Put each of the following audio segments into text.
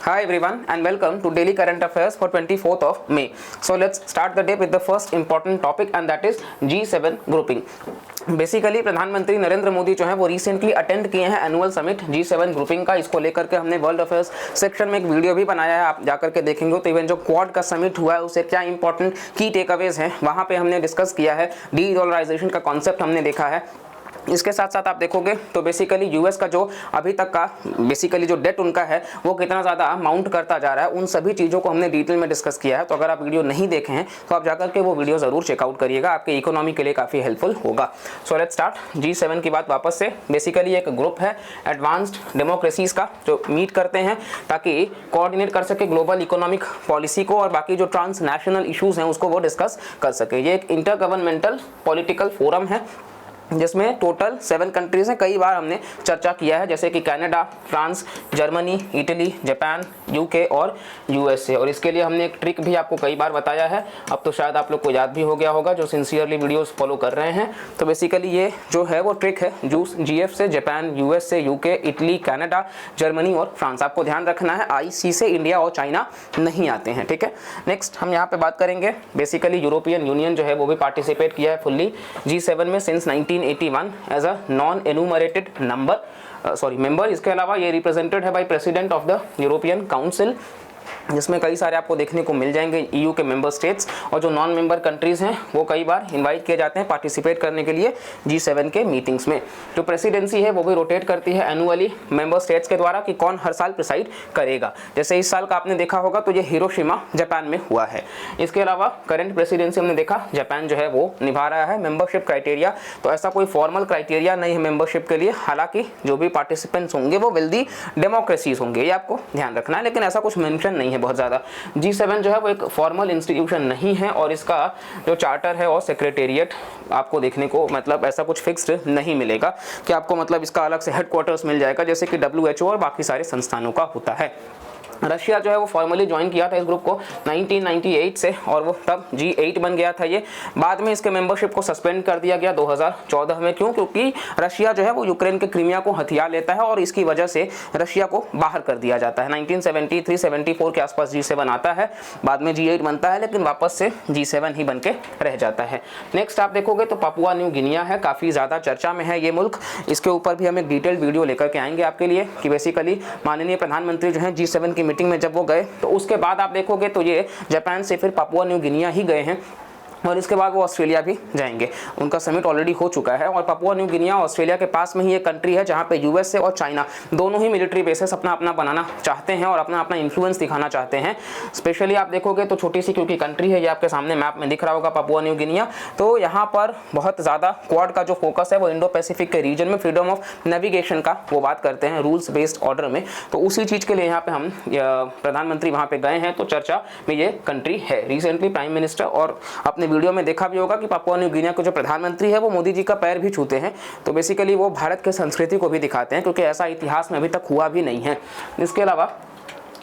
Hi everyone and welcome to Daily Current Affairs for 24th of May. So let's start the day with the first important topic and that is G7 grouping. Basically प्रधानमंत्री नरेंद्र मोदी जो है वो recently attend किए हैं annual summit G7 grouping का। इसको लेकर के हमने वर्ल्ड अफेयर्स सेक्शन में एक वीडियो भी बनाया है, आप जाकर के देखेंगे तो इवन जो क्वाड का समिट हुआ है उसे क्या इंपॉर्टेंट की टेकअवेज हैं वहाँ पे हमने डिस्कस किया है। डी-डॉलराइजेशन का कॉन्सेप्ट हमने देखा है। इसके साथ साथ आप देखोगे तो बेसिकली यूएस का जो अभी तक का बेसिकली जो डेट उनका है वो कितना ज़्यादा माउंट करता जा रहा है, उन सभी चीज़ों को हमने डिटेल में डिस्कस किया है। तो अगर आप वीडियो नहीं देखे हैं तो आप जाकर के वो वीडियो ज़रूर चेकआउट करिएगा, आपके इकोनॉमी के लिए काफ़ी हेल्पफुल होगा। सो लेट्स स्टार्ट G7 की बात वापस से। बेसिकली एक ग्रुप है एडवांस्ड डेमोक्रेसीज का जो मीट करते हैं ताकि कोऑर्डिनेट कर सके ग्लोबल इकोनॉमिक पॉलिसी को और बाकी जो ट्रांसनेशनल इशूज़ हैं उसको वो डिस्कस कर सके। ये एक इंटर गवर्नमेंटल पॉलिटिकल फोरम है जिसमें टोटल 7 कंट्रीज़ हैं। कई बार हमने चर्चा किया है जैसे कि Canada, France, Germany, Italy, Japan, UK और यूएसए। और इसके लिए हमने एक ट्रिक भी आपको कई बार बताया है, अब तो शायद आप लोग को याद भी हो गया होगा जो सिंसियरली वीडियोस फॉलो कर रहे हैं। तो बेसिकली ये जो है वो ट्रिक है GF से जापान, यूएस से यूके, इटली, कनाडा, जर्मनी और फ्रांस। आपको ध्यान रखना है IC से इंडिया और चाइना नहीं आते हैं, ठीक है। नेक्स्ट हम यहाँ पे बात करेंगे बेसिकली यूरोपियन यूनियन जो है वो भी पार्टिसिपेट किया है फुल्ली G7 में since 1981 as a non enumerated member. इसके अलावा ये रिप्रेजेंटेड है by president of the European council, जिसमें कई सारे आपको देखने को मिल जाएंगे EU के मेंबर स्टेट्स, और जो नॉन मेंबर कंट्रीज़ हैं वो कई बार इनवाइट किए जाते हैं पार्टिसिपेट करने के लिए G7 के मीटिंग्स में। जो प्रेसिडेंसी है वो भी रोटेट करती है एनुअली मेंबर स्टेट्स के द्वारा कि कौन हर साल प्रिसाइड करेगा। जैसे इस साल का आपने देखा होगा तो ये हिरोशिमा जापान में हुआ है। इसके अलावा करंट प्रेसिडेंसी हमने देखा जापान जो है वो निभा रहा है। मेंबरशिप क्राइटेरिया तो ऐसा कोई फॉर्मल क्राइटेरिया नहीं है मेंबरशिप के लिए, हालांकि जो भी पार्टिसिपेंट्स होंगे वो वेल्दी डेमोक्रेसीज होंगे, ये आपको ध्यान रखना है, लेकिन ऐसा कुछ मेंशन नहीं है बहुत ज़्यादा। G7 जो है वो एक फॉर्मल इंस्टीट्यूशन नहीं है और इसका जो चार्टर है और सेक्रेटेरिएट आपको देखने को मतलब ऐसा कुछ फिक्स्ड नहीं मिलेगा कि आपको मतलब इसका अलग से हेडक्वार्टर्स मिल जाएगा जैसे कि WHO और बाकी सारे संस्थानों का होता है। रशिया जो है वो फॉर्मली ज्वाइन किया था इस ग्रुप को 1998 से और वो तब G8 बन गया था। ये बाद में इसके मेंबरशिप को सस्पेंड कर दिया गया 2014 में। क्यों? क्योंकि रशिया जो है वो यूक्रेन के क्रीमिया को हथिया लेता है और इसकी वजह से रशिया को बाहर कर दिया जाता है। 1973-74 के आसपास G7 आता है, बाद में G8 बनता है, लेकिन वापस से G7 ही बन के रह जाता है। नेक्स्ट आप देखोगे तो पापुआ न्यू गिनिया है, काफ़ी ज़्यादा चर्चा में है ये मुल्क। इसके ऊपर भी हम एक डिटेल्ड वीडियो लेकर के आएंगे आपके लिए कि बेसिकली माननीय प्रधानमंत्री जो है G7 की मीटिंग में जब वो गए तो उसके बाद आप देखोगे तो ये जापान से फिर पापुआ न्यू गिनिया ही गए हैं और इसके बाद वो ऑस्ट्रेलिया भी जाएंगे। उनका समिट ऑलरेडी हो चुका है और पापुआ न्यू गिनिया ऑस्ट्रेलिया के पास में ही एक कंट्री है जहाँ पे USA और चाइना दोनों ही मिलिट्री बेसेस अपना अपना बनाना चाहते हैं और अपना अपना इन्फ्लुएंस दिखाना चाहते हैं। स्पेशली आप देखोगे तो छोटी सी क्योंकि कंट्री है, ये आपके सामने मैप में दिख रहा होगा पापुआ न्यू गिनिया। तो यहाँ पर बहुत ज़्यादा क्वाड का जो फोकस है वो इंडो पैसिफिक के रीजन में फ्रीडम ऑफ नेविगेशन का वो बात करते हैं रूल्स बेस्ड ऑर्डर में। तो उसी चीज़ के लिए यहाँ पे हम प्रधानमंत्री वहाँ पे गए हैं, तो चर्चा में ये कंट्री है। रिसेंटली प्राइम मिनिस्टर और अपने वीडियो में देखा भी होगा कि पापुआ न्यू गिनिया के जो प्रधानमंत्री है वो मोदी जी का पैर भी छूते हैं। तो बेसिकली वो भारत के संस्कृति को भी दिखाते हैं क्योंकि ऐसा इतिहास में अभी तक हुआ भी नहीं है। इसके अलावा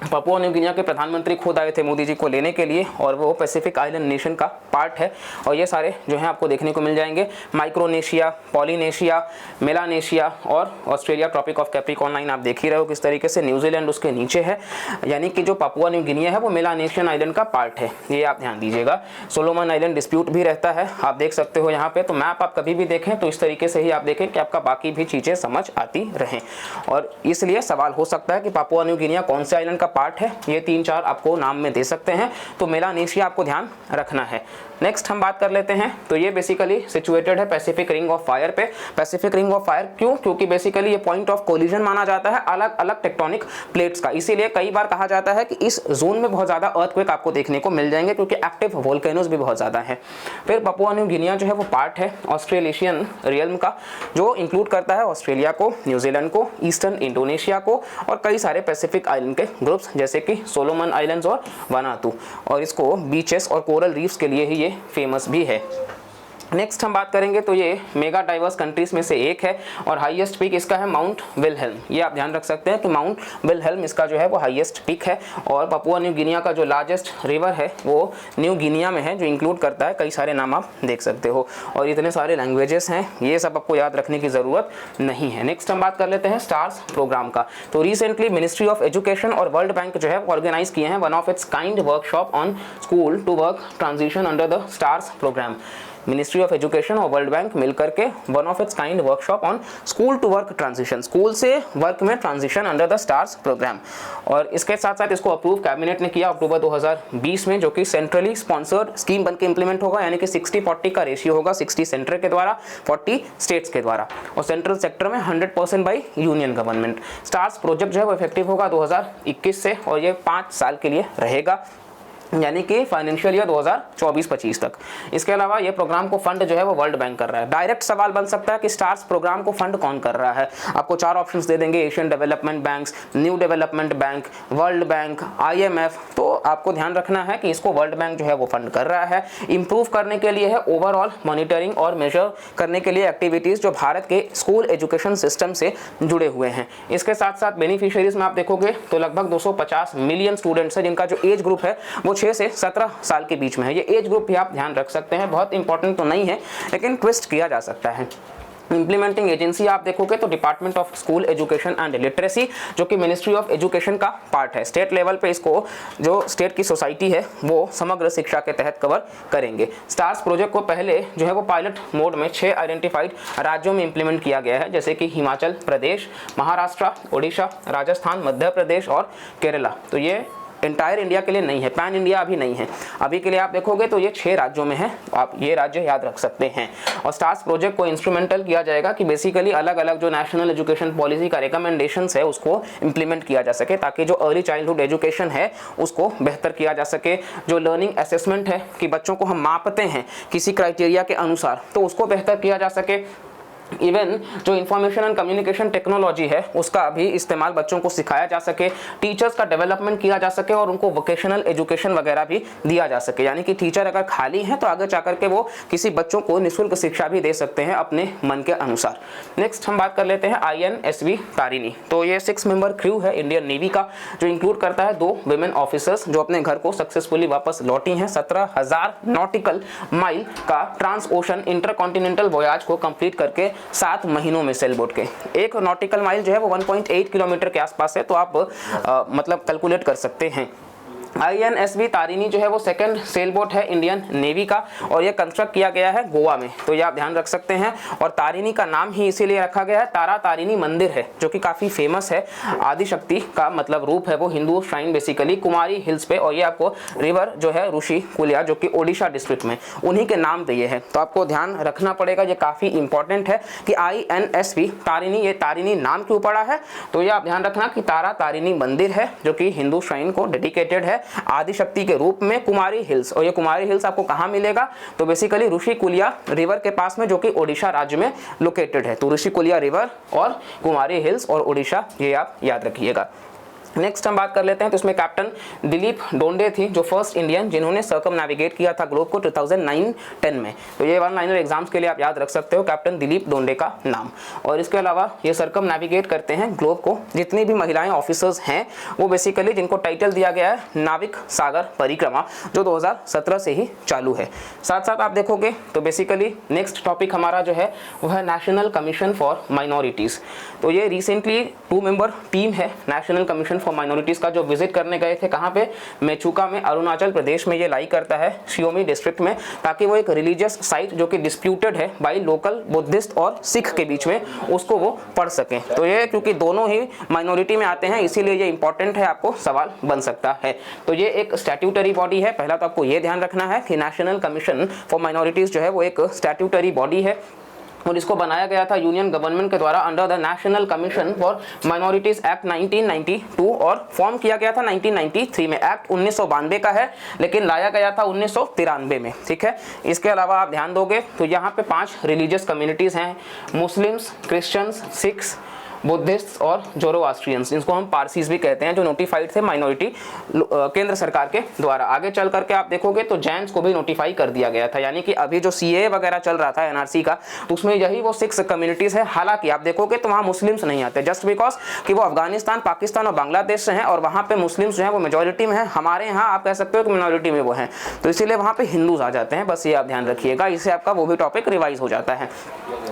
पापुआ न्यू गिनिया के प्रधानमंत्री खुद आए थे मोदी जी को लेने के लिए और वो पैसिफिक आइलैंड नेशन का पार्ट है और ये सारे जो हैं आपको देखने को मिल जाएंगे। माइक्रोनेशिया, पॉलिनेशिया, मेलानेशिया और Australia tropic of Capricorn line आप देख ही रहे हो किस तरीके से, न्यूजीलैंड उसके नीचे है, यानी कि जो पापुआ न्यू गिनिया है वो मेलानेशियन आइलैंड का पार्ट है, ये आप ध्यान दीजिएगा। सोलोमन आइलैंड डिस्प्यूट भी रहता है, आप देख सकते हो यहाँ पे। तो मैप आप कभी भी देखें तो इस तरीके से ही आप देखें कि आपका बाकी भी चीज़ें समझ आती रहें। और इसलिए सवाल हो सकता है कि पापुआ न्यू गिनिया कौन से आइलैंड का पार्ट है, ये 3-4 आपको नाम में दे सकते हैं। तो मेलानेशिया आपको ध्यान रखना है। नेक्स्ट हम बात कर लेते हैं, तो ये बेसिकली सिचुएटेड है पैसिफिक रिंग ऑफ फायर पे। पैसिफिक रिंग ऑफ फायर क्यों? क्योंकि बेसिकली ये पॉइंट ऑफ कोलिजन माना जाता है अलग अलग टेक्टोनिक प्लेट्स का, इसीलिए कई बार कहा जाता है कि इस जोन में बहुत ज़्यादा अर्थक्वेक आपको देखने को मिल जाएंगे क्योंकि एक्टिव वोल्केनोज भी बहुत ज़्यादा है। फिर पापुआ न्यू गिनिया जो है वो पार्ट है ऑस्ट्रेलेशियन रियल्म का, जो इंक्लूड करता है ऑस्ट्रेलिया को, न्यूजीलैंड को, ईस्टर्न इंडोनेशिया को और कई सारे पैसिफिक आइलैंड के ग्रुप्स जैसे कि सोलोमन आइलैंड्स और वानातू, और इसको बीचेस और कोरल रीफ्स के लिए ही ये फेमस भी है। नेक्स्ट हम बात करेंगे तो ये मेगा डाइवर्स कंट्रीज में से एक है और हाईएस्ट पीक इसका है माउंट विलहेल्म। ये आप ध्यान रख सकते हैं कि माउंट विलहेल्म इसका जो है वो हाईएस्ट पीक है। और पपुआ न्यू गिनिया का जो लार्जेस्ट रिवर है वो न्यू गिनिया में है, जो इंक्लूड करता है कई सारे नाम आप देख सकते हो। और इतने सारे लैंग्वेजेस हैं, ये सब आपको याद रखने की ज़रूरत नहीं है। नेक्स्ट हम बात कर लेते हैं स्टार्स प्रोग्राम का। तो रिसेंटली मिनिस्ट्री ऑफ एजुकेशन और वर्ल्ड बैंक जो है ऑर्गेनाइज किए हैं one of its kind workshop on school to work transition under the stars program. Ministry of education और वर्ल्ड बैंक मिलकर के one of its kind workshop on school to work transition, school से work में transition under the stars program. और इसके साथ साथ इसको अप्रूव कैबिनेट ने किया अक्टूबर 2020 में, जो कि सेंट्रली स्पॉन्सर्ड स्कीम बनके इंप्लीमेंट होगा, यानी कि 60-40 का रेशियो होगा, 60 सेंटर के द्वारा 40 स्टेट्स के द्वारा, और सेंट्रल सेक्टर में 100% by union government. Stars project जो है वो इफेक्टिव होगा 2021 से और ये 5 साल के लिए रहेगा, यानी कि फाइनेंशियल ईयर 2024-25 तक। इसके अलावा ये प्रोग्राम को फंड जो है वो वर्ल्ड बैंक कर रहा है। डायरेक्ट सवाल बन सकता है कि स्टार्स प्रोग्राम को फंड कौन कर रहा है। आपको 4 ऑप्शंस दे देंगे, Asian development banks, new development bank, world bank, IMF। तो आपको ध्यान रखना है कि इसको वर्ल्ड बैंक जो है वो फंड कर रहा है। इंप्रूव करने के लिए है, ओवरऑल मॉनिटरिंग और मेजर करने के लिए एक्टिविटीज़ जो भारत के स्कूल एजुकेशन सिस्टम से जुड़े हुए हैं। इसके साथ साथ बेनिफिशियरीज में आप देखोगे तो लगभग 250 मिलियन स्टूडेंट्स है, जिनका जो एज ग्रुप है वो 6 से 17 साल के बीच में है। ये एज ग्रुप भी आप ध्यान रख सकते हैं, बहुत इंपॉर्टेंट तो नहीं है लेकिन ट्विस्ट किया जा सकता है। इंप्लीमेंटिंग एजेंसी आप देखोगे तो department of school education and literacy, जो कि मिनिस्ट्री ऑफ एजुकेशन का पार्ट है। स्टेट लेवल पे इसको जो स्टेट की सोसाइटी है वो समग्र शिक्षा के तहत कवर करेंगे। स्टार्स प्रोजेक्ट को पहले जो है वो पायलट मोड में 6 आइडेंटिफाइड राज्यों में इंप्लीमेंट किया गया है, जैसे कि हिमाचल प्रदेश, महाराष्ट्र, ओडिशा, राजस्थान, मध्य प्रदेश और केरला। तो ये एंटायर इंडिया के लिए नहीं है, पैन इंडिया अभी नहीं है। अभी के लिए आप देखोगे तो ये 6 राज्यों में है, आप ये राज्य याद रख सकते हैं। और स्टार्स प्रोजेक्ट को इंस्ट्रूमेंटल किया जाएगा कि बेसिकली अलग अलग जो नेशनल एजुकेशन पॉलिसी का रिकमेंडेशंस है उसको इंप्लीमेंट किया जा सके, ताकि जो अर्ली चाइल्डहुड एजुकेशन है उसको बेहतर किया जा सके। जो लर्निंग असेसमेंट है कि बच्चों को हम मापते हैं किसी क्राइटेरिया के अनुसार, तो उसको बेहतर किया जा सके। इवन जो इंफॉर्मेशन एंड कम्युनिकेशन टेक्नोलॉजी है उसका भी इस्तेमाल बच्चों को सिखाया जा सके, टीचर्स का डेवलपमेंट किया जा सके और उनको वोकेशनल एजुकेशन वगैरह भी दिया जा सके, यानी कि टीचर अगर खाली हैं तो आगे जाकर के वो किसी बच्चों को निःशुल्क शिक्षा भी दे सकते हैं अपने मन के अनुसार। नेक्स्ट हम बात कर लेते हैं INSV तारिणी। तो ये 6 मेंबर क्रू है इंडियन नेवी का, जो इंक्लूड करता है 2 विमेन ऑफिसर्स जो अपने घर को सक्सेसफुली वापस लौटी हैं। 17,000 नॉटिकल माइल का ट्रांस ओशन इंटरकॉन्टिनेंटल वोयाज को कंप्लीट करके 7 महीनों में सेल बोट के। एक नॉटिकल माइल जो है वो 1.8 किलोमीटर के आसपास है, तो आप मतलब कैलकुलेट कर सकते हैं। INSV तारिणी जो है वो सेकंड सेल बोट है इंडियन नेवी का और ये कंस्ट्रक्ट किया गया है गोवा में, तो ये आप ध्यान रख सकते हैं। और तारिणी का नाम ही इसीलिए रखा गया है, तारा तारिणी मंदिर है जो कि काफ़ी फेमस है। आदिशक्ति का मतलब रूप है वो, हिंदू श्राइन बेसिकली कुमारी हिल्स पे, और ये आपको रिवर जो है ऋषि कुलिया जो कि ओडिशा डिस्ट्रिक्ट में, उन्हीं के नाम पे ये है। तो आपको ध्यान रखना पड़ेगा, ये काफ़ी इंपॉर्टेंट है कि INSV तारिणी, ये तारिणी नाम क्यों पड़ा है, तो ये आप ध्यान रखना कि तारा तारिणी मंदिर है जो कि हिंदू श्राइन को डेडिकेटेड है आदिशक्ति के रूप में। कुमारी हिल्स, और ये कुमारी हिल्स आपको कहाँ मिलेगा, तो बेसिकली ऋषि कुलिया रिवर के पास में, जो कि ओडिशा राज्य में लोकेटेड है। तो ऋषि कुलिया रिवर और कुमारी हिल्स और ओडिशा, ये आप याद रखिएगा। नेक्स्ट हम बात कर लेते हैं, तो इसमें कैप्टन दिलीप डोंडे थी जो फर्स्ट इंडियन जिन्होंने सर्कम नेविगेट किया था ग्लोब को 2009-10 में। तो ये 1 लाइनर एग्जाम्स के लिए आप याद रख सकते हो कैप्टन दिलीप डोंडे का नाम। और इसके अलावा ये सर्कम नेविगेट करते हैं ग्लोब को जितनी भी महिलाएं ऑफिसर्स हैं वो बेसिकली, जिनको टाइटल दिया गया है नाविक सागर परिक्रमा, जो 2017 से ही चालू है। साथ साथ आप देखोगे तो बेसिकली नेक्स्ट टॉपिक हमारा जो है वो है नेशनल कमीशन फॉर माइनॉरिटीज़। तो ये रिसेंटली 2 मेंबर टीम है नेशनल कमीशन फॉर माइनॉरिटीज का, जो विजिट करने गए थे कहाँ पे, मेचुका में, अरुणाचल प्रदेश में ये लाई करता है शियोमी डिस्ट्रिक्ट में, ताकि वो एक रिलीजियस साइट जो कि डिस्प्यूटेड है बाई लोकल बुद्धिस्ट और सिख के बीच में, उसको वो पढ़ सकें। तो ये क्योंकि दोनों ही माइनॉरिटी में आते हैं इसीलिए ये इंपॉर्टेंट है, आपको सवाल बन सकता है। तो ये एक स्टैट्यूटरी बॉडी है, पहला तो आपको ये ध्यान रखना है कि नेशनल कमीशन फॉर माइनॉरिटीज जो है वो एक स्टैट्यूटरी बॉडी है और इसको बनाया गया था यूनियन गवर्नमेंट के द्वारा under the national commission for minorities act 1992 और फॉर्म किया गया था 1993 में। एक्ट 1992 का है लेकिन लाया गया था 1993 में, ठीक है। इसके अलावा आप ध्यान दोगे तो यहाँ पे 5 रिलीजियस कम्युनिटीज़ हैं, मुस्लिम्स, क्रिश्चियंस, सिख्स बुद्धिस्ट और जोरोआस्ट्रियंस, जिनको हम पारसीज भी कहते हैं, जो नोटिफाइड थे माइनॉरिटी केंद्र सरकार के द्वारा। आगे चल करके आप देखोगे तो जैन्स को भी नोटिफाई कर दिया गया था, यानी कि अभी जो सीए वगैरह चल रहा था एनआरसी का, तो उसमें यही वो 6 कम्युनिटीज है। हालांकि आप देखोगे तो वहां मुस्लिम्स नहीं आते, जस्ट बिकॉज कि वो अफगानिस्तान, पाकिस्तान और बांग्लादेश से हैं और वहां पे मुस्लिम्स जो है वो मेजोरिटी में है। हमारे यहाँ आप कह सकते हो कि मिनोरिटी में वो हैं, तो इसीलिए वहां पे हिंदूज आ जाते हैं। बस ये आप ध्यान रखिएगा, इससे आपका वो भी टॉपिक रिवाइज हो जाता है।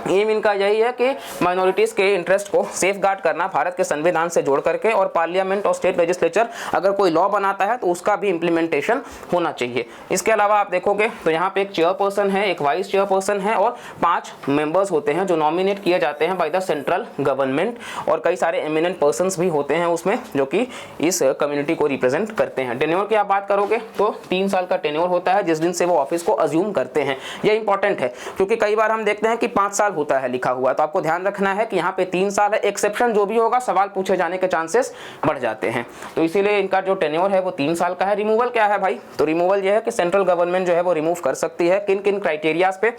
एम इनका यही है कि माइनॉरिटीज के इंटरेस्ट को सेफगार्ड करना भारत के संविधान से जोड़ करके, और पार्लियामेंट और स्टेट लेजिस्लेचर अगर कोई लॉ बनाता है तो उसका भी इंप्लीमेंटेशन होना चाहिए। इसके अलावा आप देखोगे तो यहाँ पे एक चेयरपर्सन है, एक वाइस चेयरपर्सन है और 5 मेंबर्स होते हैं जो नॉमिनेट किए जाते हैं बाय द सेंट्रल गवर्नमेंट, और कई सारे एमिनेंट पर्संस भी होते हैं उसमें जो कि इस कम्युनिटी को रिप्रेजेंट करते हैं। टेन्योर की आप बात करोगे तो 3 साल का टेन्योर होता है जिस दिन से वो ऑफिस को अज्यूम करते हैं। ये इंपॉर्टेंट है क्योंकि कई बार हम देखते हैं कि 5 साल होता है लिखा हुआ, तो आपको ध्यान रखना है कि यहाँ पे 3 साल है। एक्सेप्शन जो भी होगा, सवाल पूछे जाने के चांसेस बढ़ जाते हैं, तो इसीलिए इनका जो टेन्योर है वो 3 साल का है। रिमूवल क्या है भाई? तो रिमूवल ये है कि सेंट्रल गवर्नमेंट जो है वो रिमूव कर सकती है किन किन क्राइटेरियाज पे।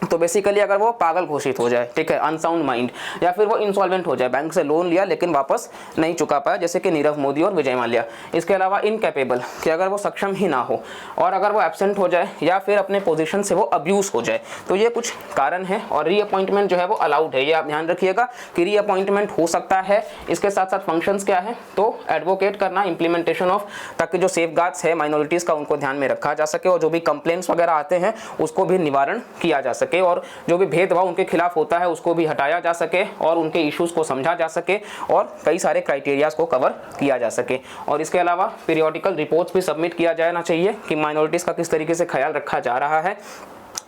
तो बेसिकली अगर वो पागल घोषित हो जाए, ठीक है, अनसाउंड माइंड, या फिर वो इंसॉल्वेंट हो जाए, बैंक से लोन लिया लेकिन वापस नहीं चुका पाया, जैसे कि नीरव मोदी और विजय माल्या। इसके अलावा इनकैपेबल, कि अगर वो सक्षम ही ना हो, और अगर वो एब्सेंट हो जाए या फिर अपने पोजीशन से वो अब्यूज हो जाए, तो ये कुछ कारण है। और रीअपॉइंटमेंट जो है वो अलाउड है, ये आप ध्यान रखिएगा कि रीअपॉइंटमेंट हो सकता है। इसके साथ साथ फंक्शंस क्या है, तो एडवोकेट करना, इंप्लीमेंटेशन ऑफ, ताकि जो सेफगार्ड्स है माइनॉरिटीज का उनको ध्यान में रखा जा सके, और जो भी कंप्लेंट्स वगैरह आते हैं उसको भी निवारण किया जा सके, और जो भी भेदभाव उनके खिलाफ होता है उसको भी हटाया जा सके, और उनके इश्यूज को समझा जा सके, और कई सारे क्राइटेरियाज को कवर किया जा सके। और इसके अलावा पीरियोडिकल रिपोर्ट्स भी सबमिट किया जाना चाहिए कि माइनॉरिटीज का किस तरीके से ख्याल रखा जा रहा है,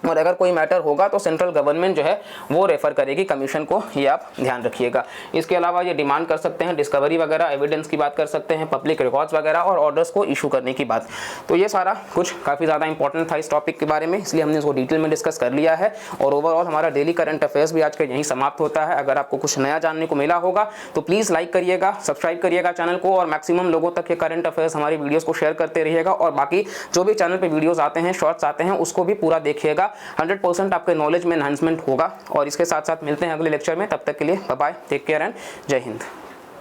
और अगर कोई मैटर होगा तो सेंट्रल गवर्नमेंट जो है वो रेफर करेगी कमीशन को, ये आप ध्यान रखिएगा। इसके अलावा ये डिमांड कर सकते हैं डिस्कवरी वगैरह, एविडेंस की बात कर सकते हैं, पब्लिक रिकॉर्ड्स वगैरह, और ऑर्डर्स को इशू करने की बात। तो ये सारा कुछ काफ़ी ज़्यादा इंपॉर्टेंट था इस टॉपिक के बारे में, इसलिए हमने इसको डिटेल में डिस्कस कर लिया है। और ओवरऑल हमारा डेली करंट अफेयर्स भी आज का यहीं समाप्त होता है। अगर आपको कुछ नया जानने को मिला होगा तो प्लीज़ लाइक करिएगा, सब्सक्राइब करिएगा चैनल को, और मैक्सिमम लोगों तक ये करंट अफेयर्स हमारी वीडियोज़ को शेयर करते रहिएगा। और बाकी जो भी चैनल पर वीडियोज़ आते हैं, शॉर्ट्स आते हैं, उसको भी पूरा देखिएगा। 100% आपके नॉलेज में एनहांसमेंट होगा। और इसके साथ साथ मिलते हैं अगले लेक्चर में, तब तक के लिए bye bye, take care and जय हिंद।